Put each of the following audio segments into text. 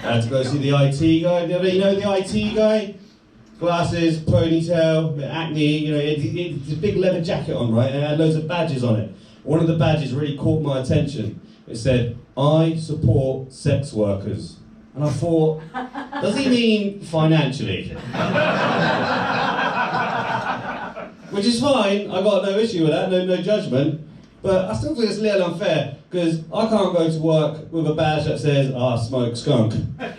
I had to go see the IT guy. You know the IT guy? Glasses, ponytail, acne, you know, he had a big leather jacket on, right? And it had loads of badges on it. One of the badges really caught my attention. It said, "I support sex workers." And I thought, does he mean financially? Which is fine, I got no issue with that, no judgment. But I still think it's a little unfair, because I can't go to work with a badge that says, "I smoke skunk." Because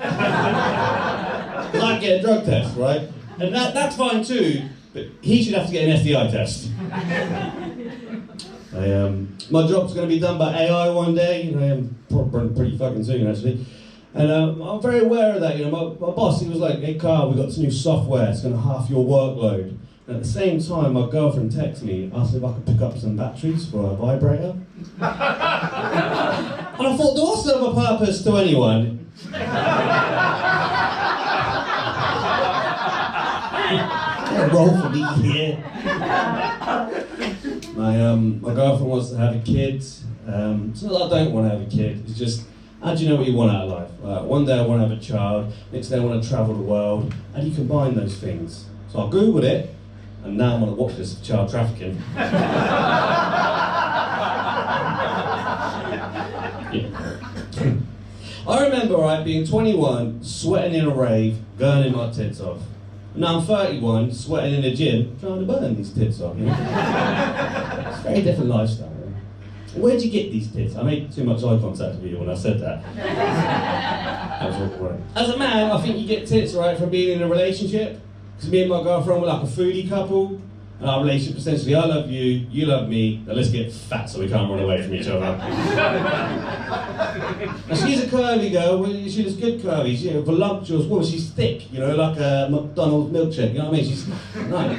I get a drug test, right? And that's fine too, but he should have to get an STI test. My job's going to be done by AI one day, you know, pretty fucking soon actually. And I'm very aware of that, you know, my boss, he was like, "Hey Carl, we've got this new software, it's going to half your workload." And at the same time, my girlfriend texted me, asked if I could pick up some batteries for a vibrator. And I thought, do I serve a purpose to anyone? Roll for me here. My girlfriend wants to have a kid. It's not that I don't want to have a kid, it's just, how do you know what you want out of life? One day I want to have a child, next day I want to travel the world. How do you combine those things? So I googled it, and now I'm going to watch this for child trafficking. I remember, right, being 21, sweating in a rave, burning my tits off. Now I'm 31, sweating in the gym, trying to burn these tits off, you know? It's a very different lifestyle, right? Where'd you get these tits? I made too much eye contact with you when I said that. That was awkward. As a man, I think you get tits, right, from being in a relationship. Because me and my girlfriend were like a foodie couple. And our relationship essentially, I love you, you love me, now let's get fat so we can't run away from each other. Now she's a curvy girl, she was good curvy, she's a voluptuous woman, she's thick, you know, like a McDonald's milkshake, you know what I mean? She's like,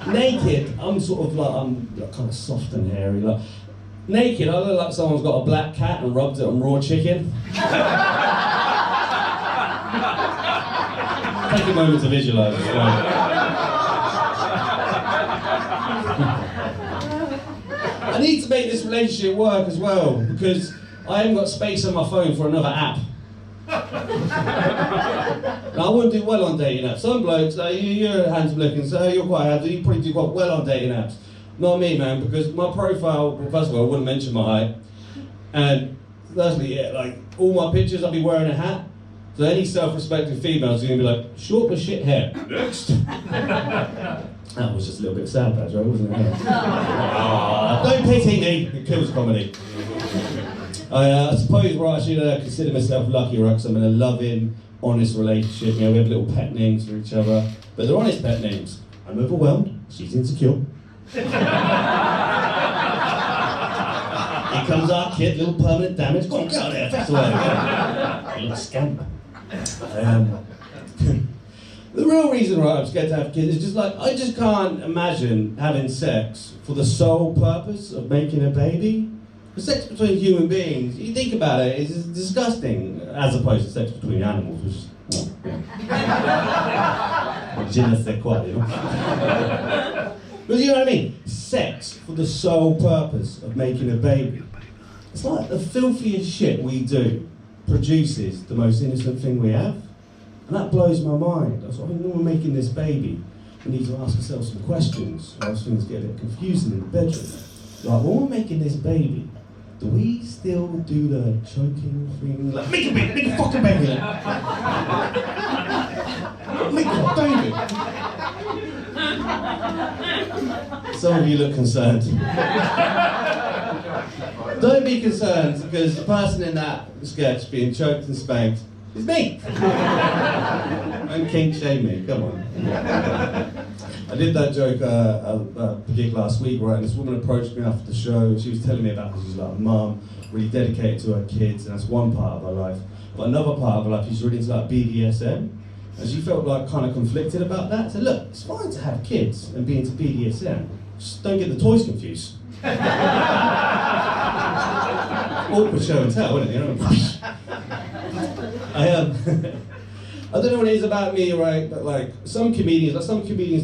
naked, I'm sort of like, I'm kind of soft and hairy, like, naked, I look like someone's got a black cat and rubbed it on raw chicken. Take a moment to visualise it. I need to make this relationship work as well, because I haven't got space on my phone for another app. Now, I wouldn't do well on dating apps. Some blokes, you're handsome looking, so you're quite handsome, you probably do quite well on dating apps. Not me, man, because my profile, first of all, I wouldn't mention my height. And thirdly, yeah, like, all my pictures, I'll be wearing a hat. So any self-respecting females are going to be like, short but shit hair. Next. That was just a little bit sad, badge, right? Wasn't it? Don't pity me, it kills comedy. I suppose, right, I should consider myself lucky, right, because I'm in a loving, honest relationship. You know, we have little pet names for each other, but they're honest pet names. I'm overwhelmed, she's insecure. Here comes our kid, little permanent damage. Go on, get out there, fast away. You little scamp. The real reason, right, I'm scared to have kids is just like, I just can't imagine having sex for the sole purpose of making a baby. The sex between human beings, you think about it, is disgusting, as opposed to sex between animals, which is, well, yeah. Je ne sais quoi, you know? But you know what I mean? Sex for the sole purpose of making a baby. It's like the filthiest shit we do produces the most innocent thing we have. And that blows my mind. I was like, when we're making this baby, we need to ask ourselves some questions, or else things get a bit confusing in the bedroom. Like, when we're making this baby, do we still do the choking thing? Like, make a fucking baby! Make a baby! Some of you look concerned. Don't be concerned, because the person in that sketch being choked and spanked is me! Don't kink shame me, come on. I did that joke at a gig last week, right, and this woman approached me after the show. She was telling me about how she's like a mum, really dedicated to her kids, and that's one part of her life. But another part of her life, she's really into like BDSM. And she felt like kind of conflicted about that. So look, it's fine to have kids and be into BDSM. Just don't get the toys confused. Awkward show and tell, isn't it? You know? I don't know what it is about me, right? But like some comedians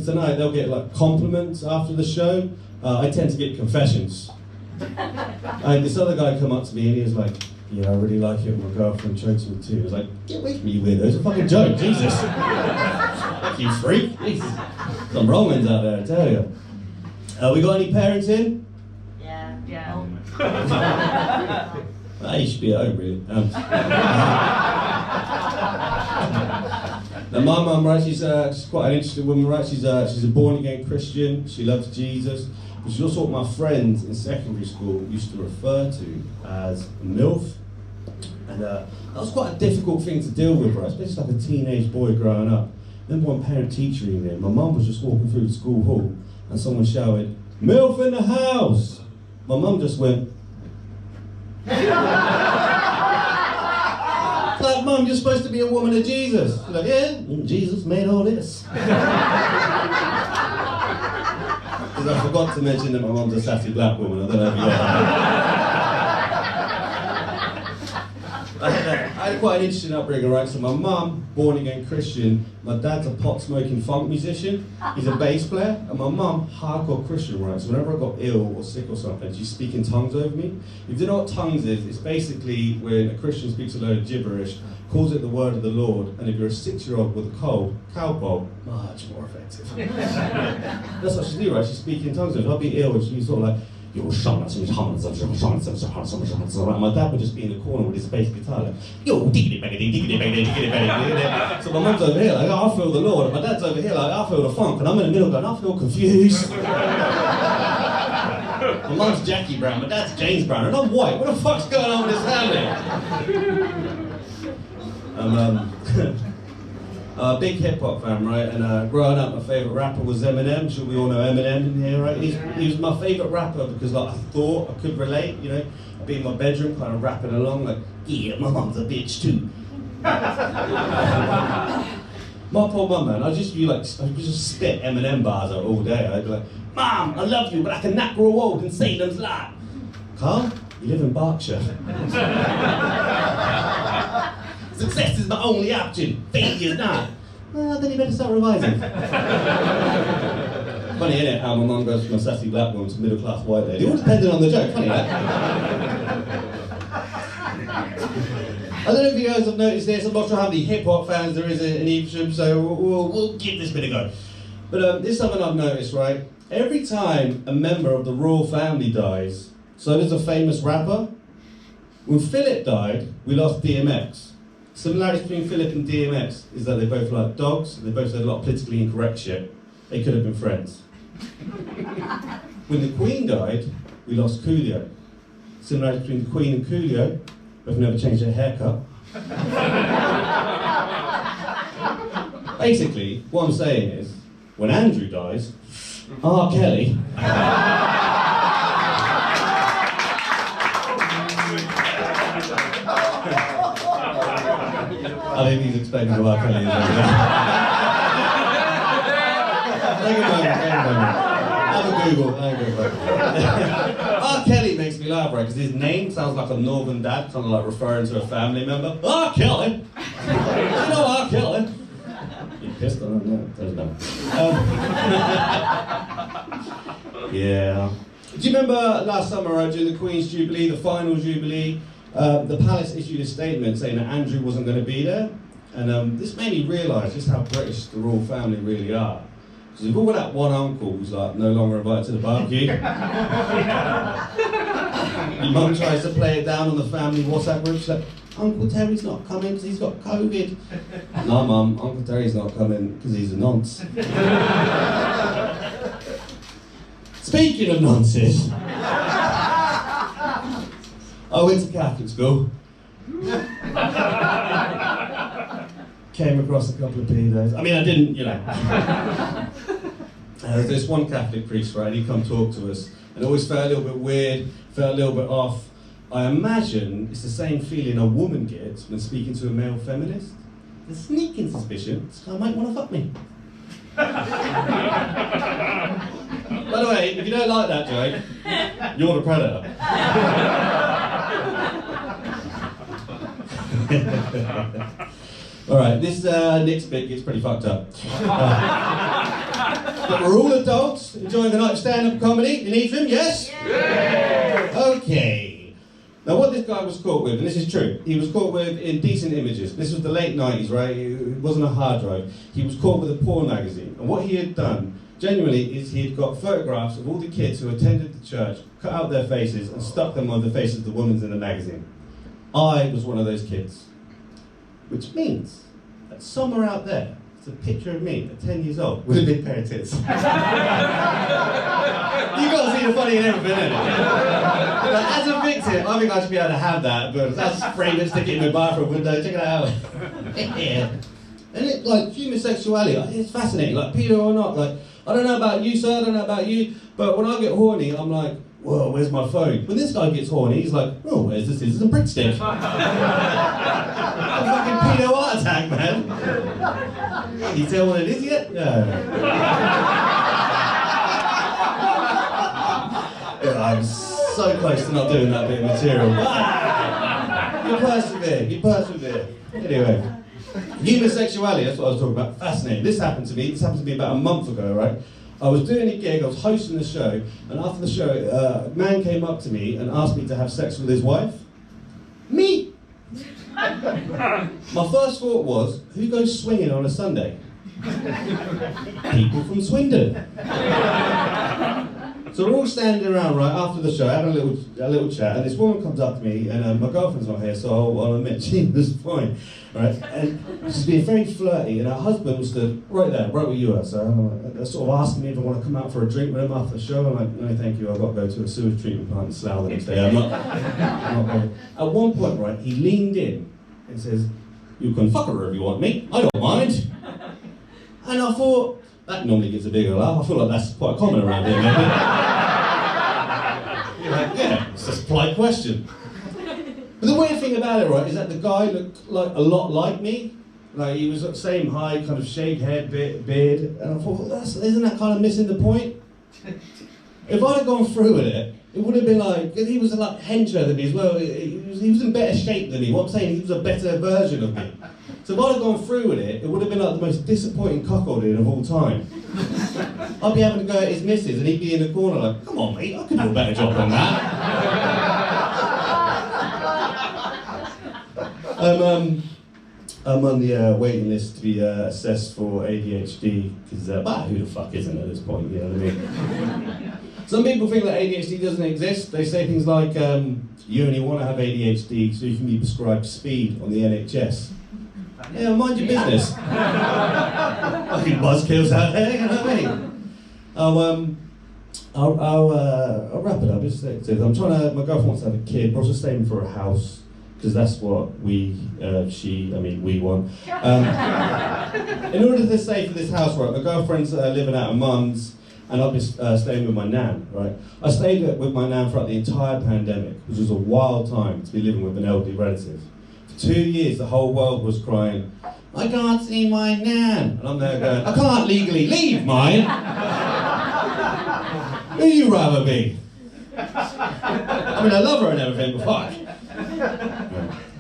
tonight, they'll get like compliments after the show. I tend to get confessions. This other guy come up to me and he was like, yeah, I really like it when my girlfriend chokes me too. I was like, get away from me, you weirdo. It's a fucking joke, Jesus. Fuck you, freak. Jesus. Some Romans out there, I tell you. We got any parents in? Yeah. You should be at home, really. Now, my mum, right, she's quite an interesting woman, right? She's a born-again Christian. She loves Jesus. But she's also what my friends in secondary school used to refer to as MILF. And that was quite a difficult thing to deal with, right? Especially like a teenage boy growing up. Remember one parent-teacher evening, my mum was just walking through the school hall and someone shouted, "MILF in the house!" My mum just went, like, Mum, you're supposed to be a woman of Jesus. She's like, yeah, Jesus made all this. Because I forgot to mention that my mum's a sassy black woman. I don't know if you know I had quite an interesting upbringing, right? So my mum, born again Christian, my dad's a pot-smoking funk musician, he's a bass player, and my mum, hardcore Christian, right? So whenever I got ill or sick or something, she'd speak in tongues over me. If you know what tongues is, it's basically when a Christian speaks a load of gibberish, calls it the word of the Lord, and if you're a 6-year-old with a cold, cowpole, much more effective. That's what she do, right? She'd speak in tongues. I'd be ill, and she'd be sort of like, and my dad would just be in the corner with his bass guitar, like, yo, diggity baggity, diggity baggity, diggity baggity. So my mum's over here, like, oh, I feel the Lord, and my dad's over here, like, I feel the funk, and I'm in the middle going, I feel confused. My mum's Jackie Brown, my dad's James Brown, and I'm white. What the fuck's going on with this family? Big hip hop fan, right? And growing up, my favourite rapper was Eminem. Sure, we all know Eminem in here, right? He was my favourite rapper because, like, I thought I could relate, you know? I'd be in my bedroom, kind of rapping along, like, yeah, my mum's a bitch too. My poor mum, man, I would just spit Eminem bars out all day. I'd be like, Mum, I love you, but I can knock her away and say them's like. Carl, you live in Berkshire. Success is the only option, failure's not. Well, then you better start revising. Funny, isn't it, how my mum goes from a sassy black woman to middle class white lady. All depending on the joke, funny, that. I don't know if you guys have noticed this, I'm not sure how many hip hop fans there is in Evesham, so we'll give this bit a go. But this is something I've noticed, right? Every time a member of the royal family dies, so there's a famous rapper. When Philip died, we lost DMX. Similarities between Philip and DMX is that they both like dogs, they both said a lot of politically incorrect shit. They could have been friends. When the Queen died, we lost Coolio. Similarities between the Queen and Coolio, both never changed their haircut. Basically, what I'm saying is, when Andrew dies, R. Kelly. I think he's explaining who R. Kelly is. Take a moment. Have a Google. R. Kelly makes me laugh, right? Because his name sounds like a northern dad, kind of like referring to a family member. R. Kelly! You know R. Kelly? You pissed on him? No, there's no. Yeah. Do you remember last summer, during the Queen's Jubilee, the final Jubilee, the palace issued a statement saying that Andrew wasn't going to be there, and this made me realise just how British the royal family really are. Because we've all got that one uncle who's like no longer invited to the barbecue. Your mum tries to play it down on the family WhatsApp group. She's like, Uncle Terry's not coming because he's got COVID. No, Mum, Uncle Terry's not coming because he's a nonce. Speaking of nonces. I went to Catholic school. Came across a couple of pedos. I mean, I didn't, you know. There's this one Catholic priest, right, and he'd come talk to us, and it always felt a little bit weird, felt a little bit off. I imagine it's the same feeling a woman gets when speaking to a male feminist. The sneaking suspicion, this guy might want to fuck me. By the way, if you don't like that joke, you're the predator. Alright, this next bit gets pretty fucked up. But we're all adults enjoying a night of stand-up comedy in Evesham, yes? Yeah! Okay. Now what this guy was caught with, and this is true, he was caught with indecent images. This was the late 90s, right? It wasn't a hard drive. He was caught with a porn magazine. And what he had done, genuinely, is he had got photographs of all the kids who attended the church, cut out their faces and stuck them on the faces of the women in the magazine. I was one of those kids. Which means that somewhere out there, it's a picture of me at 10 years old with a big pair of tits. You've got to see the funny in everything, innit? Like, as a victim, I think I should be able to have that, but that's frame it, stick it in my bathroom window, check it out. Yeah. And it, like, human sexuality, it's fascinating, like, pedo or not, like, I don't know about you, sir, I don't know about you, but when I get horny, I'm like, whoa, where's my phone? When this guy gets horny, he's like, oh, where's the scissors and Brickstick? A fucking pedo heart attack, man. Can you tell what it is yet? No. Yeah, I'm so close to not doing that bit of material. You persevere. Anyway, human sexuality, that's what I was talking about. Fascinating. This happened to me about a month ago, right? I was doing a gig, I was hosting the show, and after the show, a man came up to me and asked me to have sex with his wife. Me! My first thought was, who goes swinging on a Sunday? People from Swindon. So we're all standing around, right, after the show, having a little chat, and this woman comes up to me, and my girlfriend's not here, so I'll admit she was fine, right? And she's being very flirty, and her husband was stood right there, right where you were, so they're sort of asking me if I want to come out for a drink with him after the show. I'm like, no, thank you, I've got to go to a sewage treatment plant in Slough the next day. I'm not going. At one point, right, he leaned in and says, you can fuck her if you want me, I don't mind. And I thought, that normally gets a bigger laugh. I feel like that's quite common around here, maybe. You're like, yeah, it's just a polite question. But the weird thing about it, right, is that the guy looked like a lot like me. Like, he was the same height, kind of shaved head, beard. And I thought, well, isn't that kind of missing the point? If I'd have gone through with it, it would have been like, he was a lot hencher than me as well. He was in better shape than me. What I'm saying, he was a better version of me. So if I'd have gone through with it, it would have been like the most disappointing cuckolding of all time. I'd be having to go at his missus and he'd be in the corner like, come on mate, I could do a better job than that. I'm on the waiting list to be assessed for ADHD, because who the fuck isn't at this point, you know what I mean? Some people think that ADHD doesn't exist. They say things like, you only want to have ADHD so you can be prescribed speed on the NHS. Yeah, mind your business. Fucking buzzkills out there, you know what I mean? I'll wrap it up. I'm trying to, my girlfriend wants to have a kid. We're also staying for a house, because that's what we want. In order to stay for this house, right, my girlfriend's living out of mum's, and I'll be staying with my nan, right? I stayed with my nan throughout the entire pandemic, which was a wild time to be living with an elderly relative. For 2 years, the whole world was crying, I can't see my nan. And I'm there going, I can't legally leave mine. Who you rather be? I mean, I love her and everything, but fuck.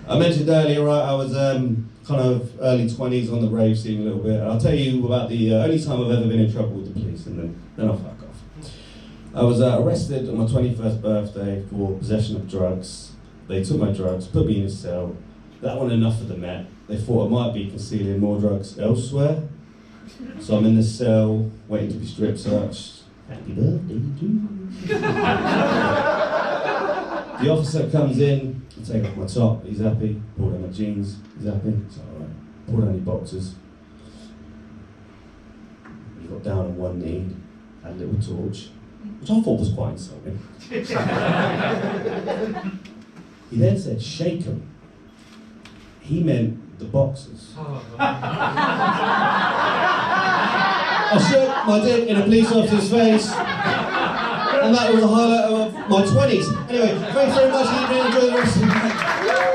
I mentioned earlier, right, I was kind of early 20s on the rave scene a little bit. And I'll tell you about the only time I've ever been in trouble with the police, and then I'll fuck off. I was arrested on my 21st birthday for possession of drugs. They took my drugs, put me in a cell. That wasn't enough for the Met. They thought I might be concealing more drugs elsewhere. So I'm in the cell, waiting to be strip searched. Happy birthday to you. The officer comes in, I take off my top, he's happy. Pull down my jeans, he's happy. It's alright. Pull down your boxers. He got down on one knee, had a little torch, which I thought was quite insulting. He then said, shake him. He meant the boxers. I shook my dick in a police officer's face, and that was the highlight of my 20s. Anyway, thanks very much, enjoy the rest of the night.